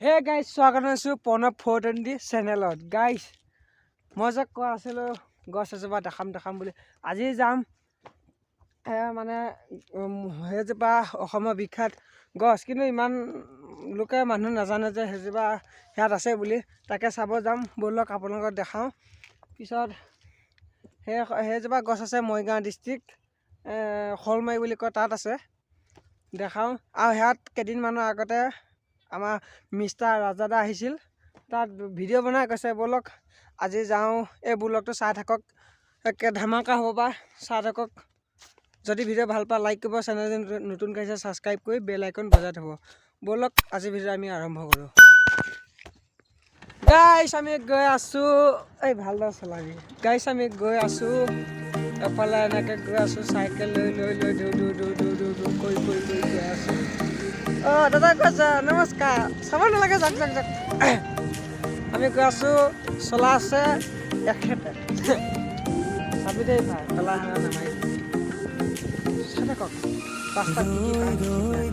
Hey guys স্বাগত আছোঁ প্ৰণৱ 420 চেনেলত। গাইজ মই যে কোৱা আছিলোঁ গছ এজোপা দেখাম বুলি, আজি যাম। মানে সেইজোপা অসমৰ বিখ্যাত গছ, কিন্তু ইমান লোকে মানুহ নাজানে যে সেইজোপা ইয়াত আছে বুলি। তাকে চাব যাম, ব'লক আপোনালোকক দেখাওঁ। পিছত সেইজোপা গছ আছে মৰিগাঁও ডিষ্ট্ৰিক্ট শ'লমাৰি বুলি কয়, তাত আছে, দেখাওঁ। আৰু ইয়াত কেইদিনমানৰ আগতে আমাৰ মিষ্টাৰ ৰাজাদা আহিছিল, তাত ভিডিঅ' বনাই কৈছে ব'লক আজি যাওঁ। এই ব্লগটো চাই থাকক, একে ধামাকা হ'ব পাৰে, চাই থাকক। যদি ভিডিঅ' ভাল পায় লাইক কৰিব, চেনেল নতুন আহিছে ছাবস্ক্ৰাইব কৰি বেল আইকন বজাই থ'ব। ব'লক আজি ভিডিঅ' আমি আৰম্ভ কৰোঁ। গাইছ আমি গৈ আছোঁ, এই ভালদৰে চলাবি। গাইছ আমি গৈ আছোঁ এফালে, এনেকৈ গৈ আছোঁ চাইকেল লৈ দৌৰ কৰি গৈ আছোঁ। অঁ দাদা কৈছে নমস্কাৰ, চাব নালাগে, যাক আমি গৈ আছোঁ। চলা আছে এখেতে চাবি দেই ভাই, পেলাই হেৰা নামাৰি চাই থাকক ৰাস্তাত কি রই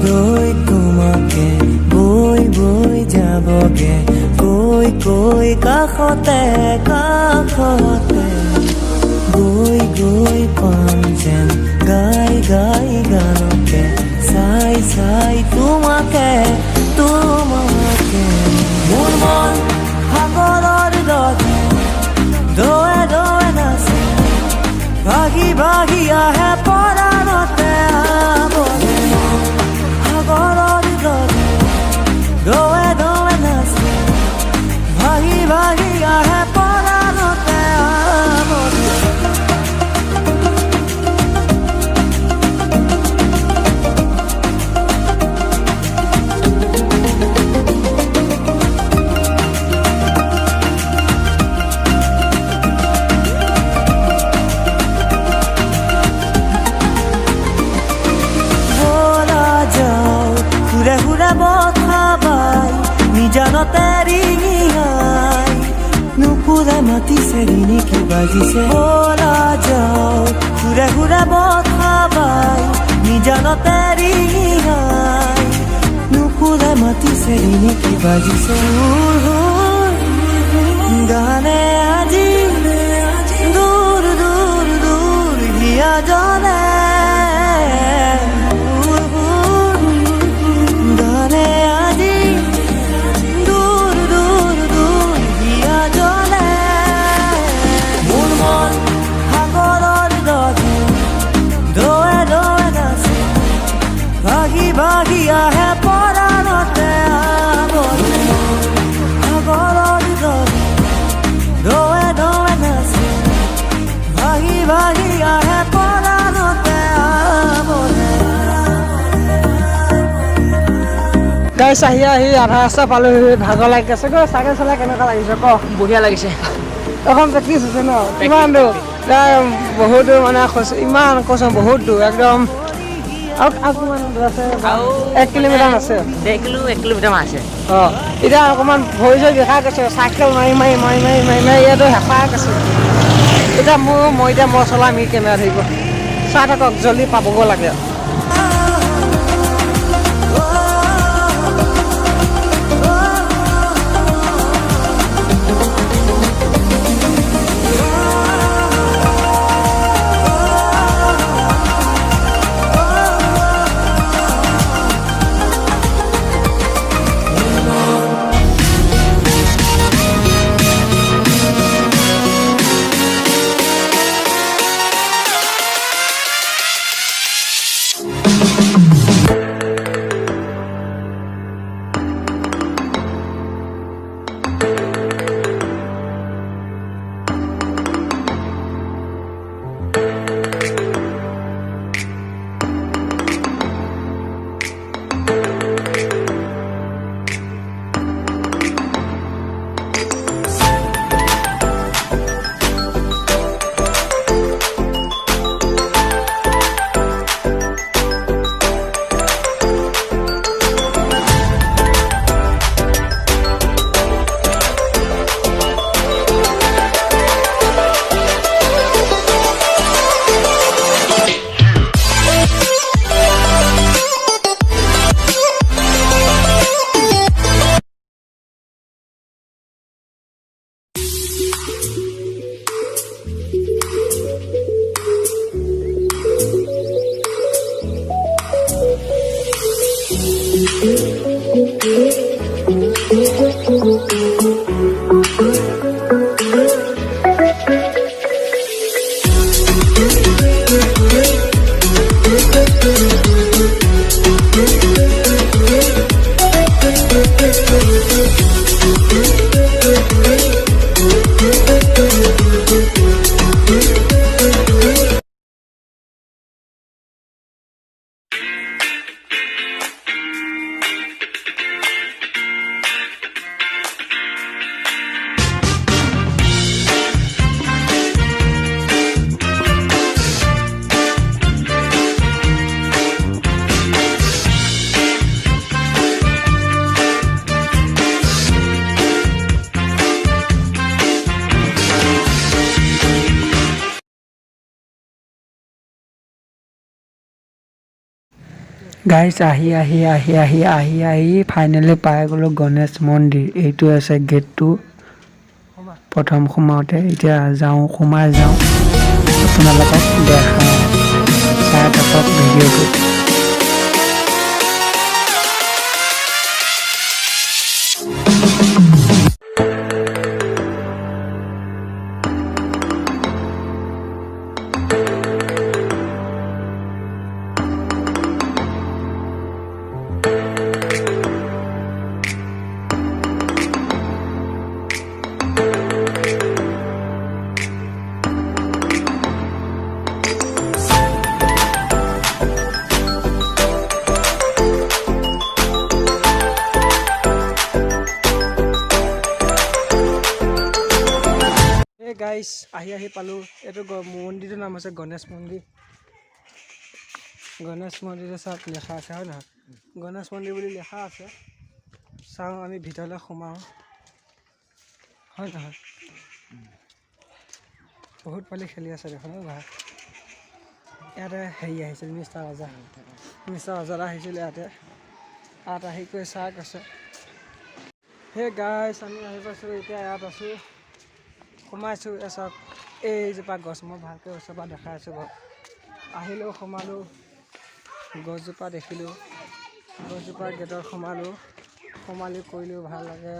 রই তোমাকে বই বই যাবগে, কৈ কৈ কাষতে গৈ গৈ পাম যেন গাই গাই গানকে, চাই চাই তোমাকে মোৰ মন সাগৰৰ দৰে দোৱে দোৱে নাচে, ভাগি ভাগি আহে পৰাণতে সাগৰৰ দৰে দোৱে দোৱে নাচে, ভাগি ভাগি আহে পৰাণতে জানতে ৰিঙিয়াই নুপুৰে মাতিছে ৰিণি কি বাজিছে, বলা যাও ঘূৰে ঘূৰে বঠা বাই নিজানতে ৰিঙিয়াই নুপুৰে মাতিছে ৰিণি কি বাজিছে, গানে আজি দূৰ দূৰ দূৰ হিয়া জনে, ভাগি আহে পৰাণতে সাগৰৰ দৰে দোৱে দোৱে নাচে, ভাগি ভাগি আহে পৰাণতে। গাইছ আহি আধা ৰাস্তা পালোঁ, ভাগৰ লাগি আছে। গৈ চাইকেল চলাই কেনেকুৱা লাগিছে ক? বঢ়িয়া লাগিছে। এখন প্ৰেক্টিচ হৈছে ন? কিমান দূৰ? বহুত দূৰ মানে ইমান কৈছোঁ, বহুত দূৰ একদম। আৰু কিমান দূৰ আছে? 1 কিলোমিটাৰ আছে। 1 কিলোমিটাৰমান আছে। অঁ এতিয়া অকণমান ভৰি চৰি বিষাই গৈছে, চাইকেল মাৰি ইয়াতো হেঁপাহ গৈছে। এতিয়া মই চলাম, ই কেমেৰা ধৰিব। চাই থাকক, জল্দি পাবগৈ লাগে। গাইছ আহি ফাইনেলি পাই গ'লোঁ গণেশ মন্দিৰ। এইটো আছে গেটটো প্ৰথম সোমাওঁতে। এতিয়া সোমাই যাওঁ, আপোনালোকক দেখাওঁ, চাই থাকক ভিডিঅ'টো। গাইছ আহি পালোঁ। এইটো মন্দিৰটোৰ নাম হৈছে গণেশ মন্দিৰ। গণেশ মন্দিৰত চাওক লেখা আছে, হয় নহয়? গণেশ মন্দিৰ বুলি লেখা আছে। চাওঁ আমি ভিতৰলৈ সোমাওঁ, হয় নহয়? বহুত পোৱালি খেলি আছে দেখোন ভাল। ইয়াতে হেৰি আহিছিল মিষ্টাৰ ৰাজা আহিছিল ইয়াত আহি কৰি চাহ কৈছে। সেই গাইছ আমি আহি পাইছোঁ, এতিয়া ইয়াত আছোঁ, সোমাইছোঁ। চাওক এইজোপা গছ মই ভালকৈ ওচৰৰ পৰা দেখাই আছোঁ বাৰু। আহিলোঁ, সোমালোঁ, গছজোপা দেখিলোঁ, গছজোপা গেটত সোমালি কৰিলোঁ, ভাল লাগে।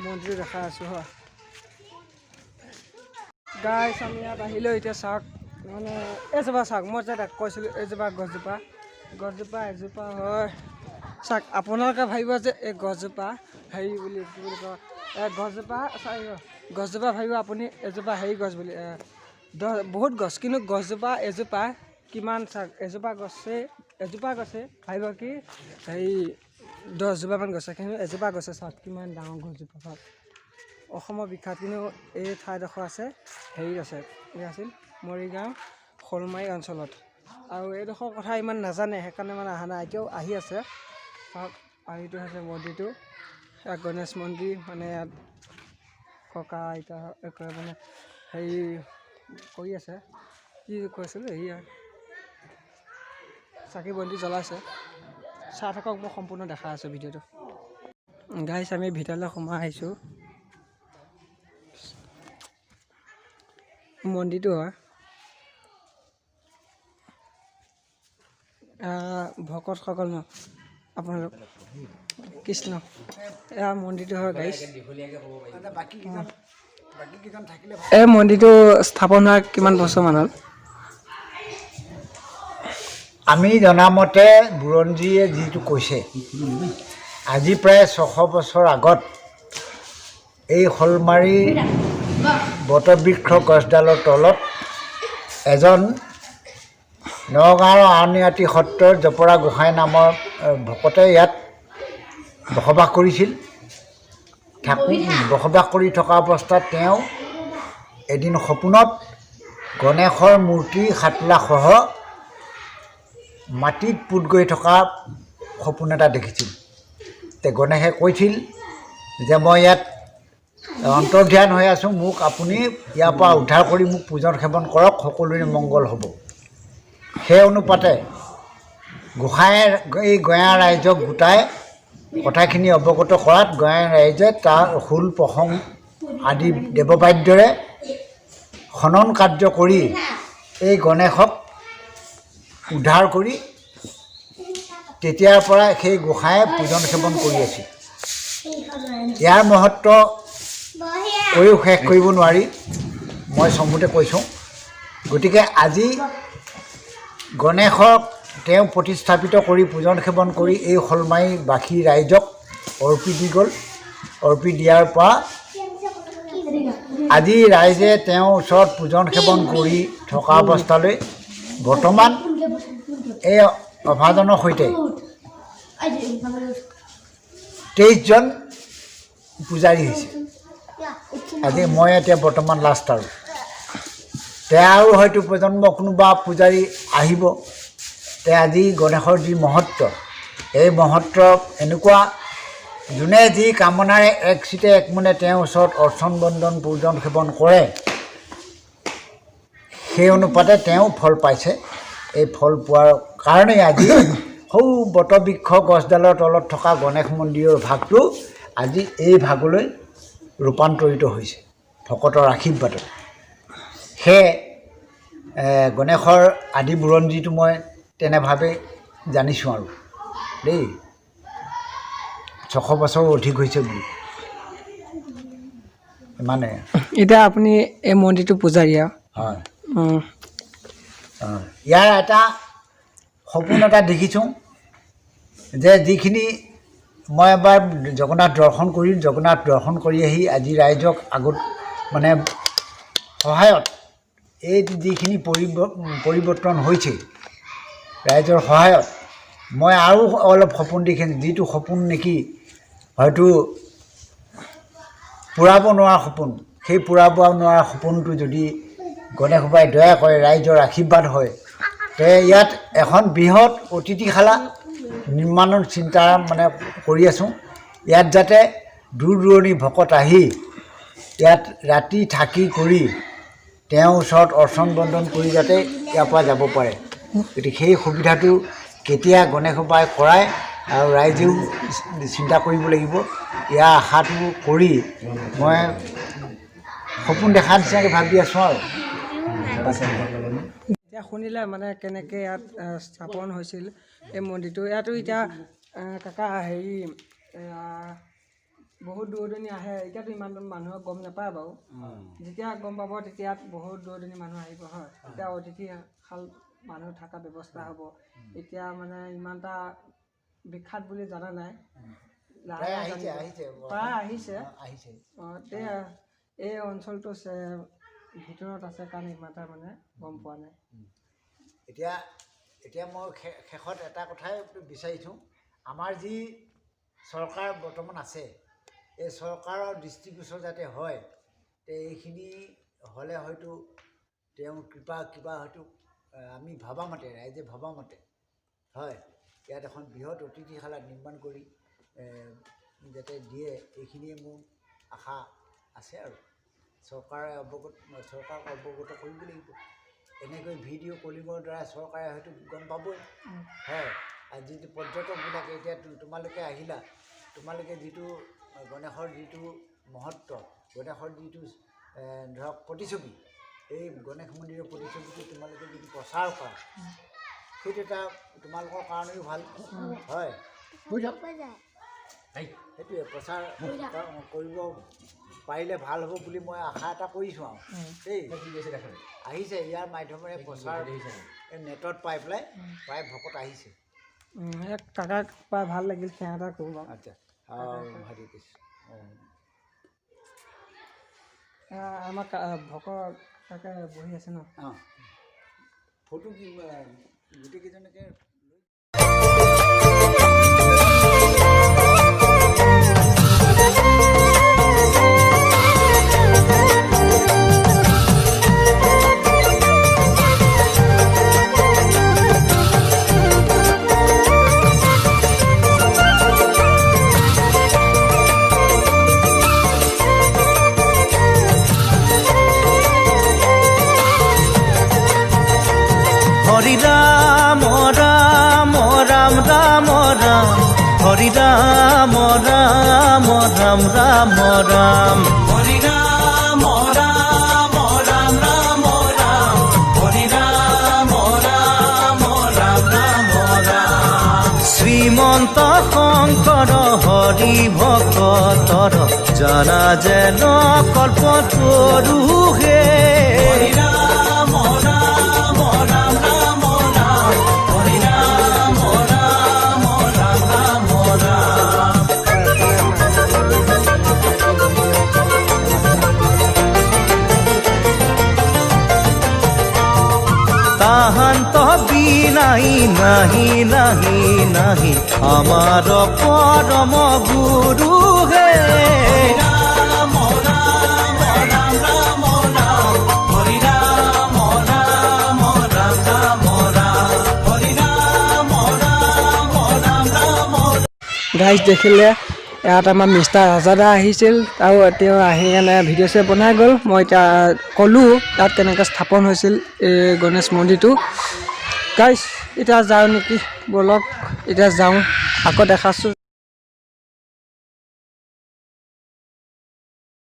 মন্দিৰ দেখাই আছোঁ হয় গাইছ। আমি ইয়াত আহিলোঁ, এতিয়া চাওক মানে এইজোপা চাওক, মই যে কৈছিলোঁ এইজোপা গছজোপা এজোপা হয়। চাওক আপোনালোকে ভাবিব যে এই গছজোপা হেৰি বুলি কি বুলি কয়, গছজোপা ভাবিব আপুনি এজোপা হেৰি গছ বুলি, বহুত গছ, কিন্তু গছজোপা এজোপা কিমান চাওক, এজোপা গছে ভাবিব কি হেৰি 10জোপামান গছে, কিন্তু এজোপা গছে চাওক কিমান ডাঙৰ গছজোপা চাওক। অসমৰ বিখ্যাত, কিন্তু এই ঠাইডোখৰ আছে হেৰি আছে, এই আছিল মৰিগাঁও শ'লমাৰী অঞ্চলত। আৰু এইডোখৰ কথা ইমান নাজানে, সেইকাৰণে মানে অহা নাই, এতিয়াও আহি আছে চাওক। আৰু এইটো হৈছে মন্দিৰটো, গণেশ মন্দিৰ। মানে ইয়াত ককা আইতা মানে হেৰি কৰি আছে, কি কৈছিলোঁ হেৰি চাকি বন্তি জ্বলাইছে। চাই থাকক, মই সম্পূৰ্ণ দেখাই আছোঁ ভিডিঅ'টো। গাইছ আমি ভিতৰলৈ সোমাই আহিছোঁ, মন্দিৰটো হয় ভকতসকল ন আপোনালোক কৃষ্ণ, এয়া মন্দিৰটো হয় গাইছ। এই মন্দিৰটো স্থাপন হোৱা কিমান বছৰমান হ'ল? আমি জনামতে বুৰঞ্জীয়ে যিটো কৈছে, আজি প্ৰায় 600 বছৰ আগত এই শ'লমাৰীৰ বটবৃক্ষ গছডালৰ তলত এজন নগাঁৱৰ আউনীআটী সত্ৰৰ জপৰা গোহাঁই নামৰ ভকতে ইয়াত বসবাস কৰিছিল। বসবাস কৰি থকা অৱস্থাত তেওঁ এদিন সপোনত গণেশৰ মূৰ্তি 7 লাখসহ মাটিত পোত গৈ থকা সপোন এটা দেখিছিল। গণেশে কৈছিল যে মই ইয়াত অন্তৰ্ধান হৈ আছোঁ, মোক আপুনি ইয়াৰ পৰা উদ্ধাৰ কৰি মোক পূজন সেৱন কৰক, সকলোৰে মংগল হ'ব। সেই অনুপাতে গোসাঁয়ে এই গঞা ৰাইজক গোটাই কথাখিনি অৱগত কৰাত গঞা ৰাইজে তাৰ খোল প্ৰসং আদি দেৱবাদ্যৰে খনন কাৰ্য কৰি এই গণেশক উদ্ধাৰ কৰি তেতিয়াৰ পৰা সেই গোসাঁয়ে পূজন সেৱন কৰি আছিল। ইয়াৰ মহত্ব কৈও শেষ কৰিব নোৱাৰি, মই চমুতে কৈছোঁ। গতিকে আজি গণেশক তেওঁ প্ৰতিস্থাপিত কৰি পূজন সেৱন কৰি এই শ'লমাৰীবাসী ৰাইজক অৰ্পি দি গ'ল। অৰ্পি দিয়াৰ পৰা আজি ৰাইজে তেওঁৰ ওচৰত পূজন সেৱন কৰি থকা অৱস্থালৈ বৰ্তমান এই অভাজনৰ সৈতে 23জন পূজাৰী হৈছে। আজি মই এতিয়া বৰ্তমান লাষ্ট আৰু তেওঁ হয়তো প্ৰজন্ম কোনোবা পূজাৰী আহিব। আজি গণেশৰ যি মহত্ব, এই মহত্ব এনেকুৱা, যোনে যি কামনাৰে এক চিতে এক মনে তেওঁৰ ওচৰত অৰ্চন বন্দন পূজন সেৱন কৰে, সেই অনুপাতে তেওঁ ফল পাইছে। এই ফল পোৱাৰ কাৰণেই আজি সৌ বটবৃক্ষ গছডালৰ তলত থকা গণেশ মন্দিৰৰ ভাগটো আজি এই ভাগলৈ ৰূপান্তৰিত হৈছে ভকতৰ আশীৰ্বাদত। সেয়ে গণেশৰ আদি বুৰঞ্জীটো মই তেনেভাৱে জানিছোঁ আৰু দেই 600 বছৰ অধিক হৈছে বুলি মানে। এতিয়া আপুনি এই মন্দিৰটো পূজাৰী আৰু হয়। ইয়াৰ এটা সপোন এটা দেখিছোঁ যে যিখিনি মই এবাৰ জগন্নাথ দৰ্শন কৰিম, জগন্নাথ দৰ্শন কৰি আহি আজি ৰাইজক আগত মানে সহায়ত এই যিখিনি পৰিৱৰ্তন হৈছে ৰাইজৰ সহায়ত মই আৰু অলপ সপোন দেখিছোঁ, যিটো সপোন নেকি হয়তো পূৰাব নোৱাৰা সপোন। সেই পূৰাব নোৱাৰা সপোনটো যদি গণেশ বাবাই দয়া কৰে, ৰাইজৰ আশীৰ্বাদ হয়, তে ইয়াত এখন বৃহৎ অতিথিশালা নিৰ্মাণৰ চিন্তা মানে কৰি আছোঁ। ইয়াত যাতে দূৰ দূৰণি ভকত আহি ইয়াত ৰাতি থাকি কৰি তেওঁৰ ওচৰত অৰ্চন বন্দন কৰি যাতে ইয়াৰ পৰা যাব পাৰে। গতিকে সেই সুবিধাটো কেতিয়া গণেশ বাবাই কৰায় আৰু ৰাইজেও চিন্তা কৰিব লাগিব। ইয়াৰ আশাটো কৰি মই সপোন দেখা নিচিনাকৈ ভাবি আছোঁ আৰু। এতিয়া শুনিলে মানে কেনেকৈ ইয়াত স্থাপন হৈছিল এই মন্দিৰটো। ইয়াতো এতিয়া কাকা হেৰি বহুত দূৰ দূৰণি আহে। এতিয়াতো ইমান মানুহে গম নাপায় বাৰু, যেতিয়া গম পাব তেতিয়া ইয়াত বহুত দূৰ দূৰণি মানুহ আহিব হয়। এতিয়া অতিথিশাল মানুহ থকা ব্যৱস্থা হ'ব। এতিয়া মানে ইমান এটা বিখ্যাত বুলি জনা নাই, প্ৰায় আহিছে। এই অঞ্চলটো ভিতৰত আছে কাৰণে ইমান এটা মানে গম পোৱা নাই। এতিয়া মই শেষত এটা কথাই বিচাৰিছোঁ, আমাৰ যি চৰকাৰ বৰ্তমান আছে এই চৰকাৰৰ দৃষ্টিগোচৰ যাতে হয়, এইখিনি হ'লে হয়তো তেওঁৰ কৃপা কিবা হয়তো আমি ভবামতে, ৰাইজে ভবামতে হয়, ইয়াত এখন বৃহৎ অতিথিশালা নিৰ্মাণ কৰি যাতে দিয়ে, এইখিনিয়ে মোৰ আশা আছে আৰু। চৰকাৰক অৱগত কৰিব লাগিব। এনেকৈ ভিডিঅ' কলিঙৰ দ্বাৰা চৰকাৰে হয়তো গম পাবই হয়। আৰু যিটো পৰ্যটকবিলাকে এতিয়া তোমালোকে আহিলা, তোমালোকে যিটো গণেশৰ যিটো মহত্ব, গণেশৰ যিটো ধৰক প্ৰতিচ্ছবি, এই গণেশ মন্দিৰৰ প্ৰতিচ্ছবিটো তোমালোকে যদি প্ৰচাৰ কৰা, সেইটো এটা তোমালোকৰ কাৰণেও ভাল হয়। সেইটোৱে প্ৰচাৰ কৰিব পাৰিলে ভাল হ'ব বুলি মই আশা এটা কৰিছোঁ আৰু দেই। আহিছে ইয়াৰ মাধ্যমেৰে প্ৰচাৰ নেটত পাই পেলাই প্ৰায় ভকত আহিছে। কাকাক পাই ভাল লাগিল, সেয়া এটা কৰোঁ বাৰু। আচ্ছা ভাবি কৈছোঁ আমাৰ ভকত কাকা বহি আছে ন। ফটো কি গোটেইকেইজনকে Hare Rama Rama Rama Rama Rama Hare Rama Rama Rama Rama Rama Hare Rama Rama Rama Rama Rama Hare Rama Rama Rama Rama Srimanta Shankara Hari Bhaktar Jana Jena Kalpataru He Hare Rama Rama Rama নাই নাহি নাহি নাহি আমার পরম গুরু হে Ram Ram Ram Ram Ram Hari Ram Ram Ram Ram Ram Hari Ram Ram Ram Ram. Guys দেখিলে ইয়াত আমাৰ মিষ্টাৰ আজাদা আহিছিল আৰু তেওঁ আহি কেনে ভিডিঅ' চিডিঅ' বনাই গ'ল। মই এতিয়া ক'লোঁ তাত কেনেকৈ স্থাপন হৈছিল এই গণেশ মন্দিৰটো। গাইজ এতিয়া যাওঁ নেকি ব'লক। এতিয়া যাওঁ আকৌ দেখাছোঁ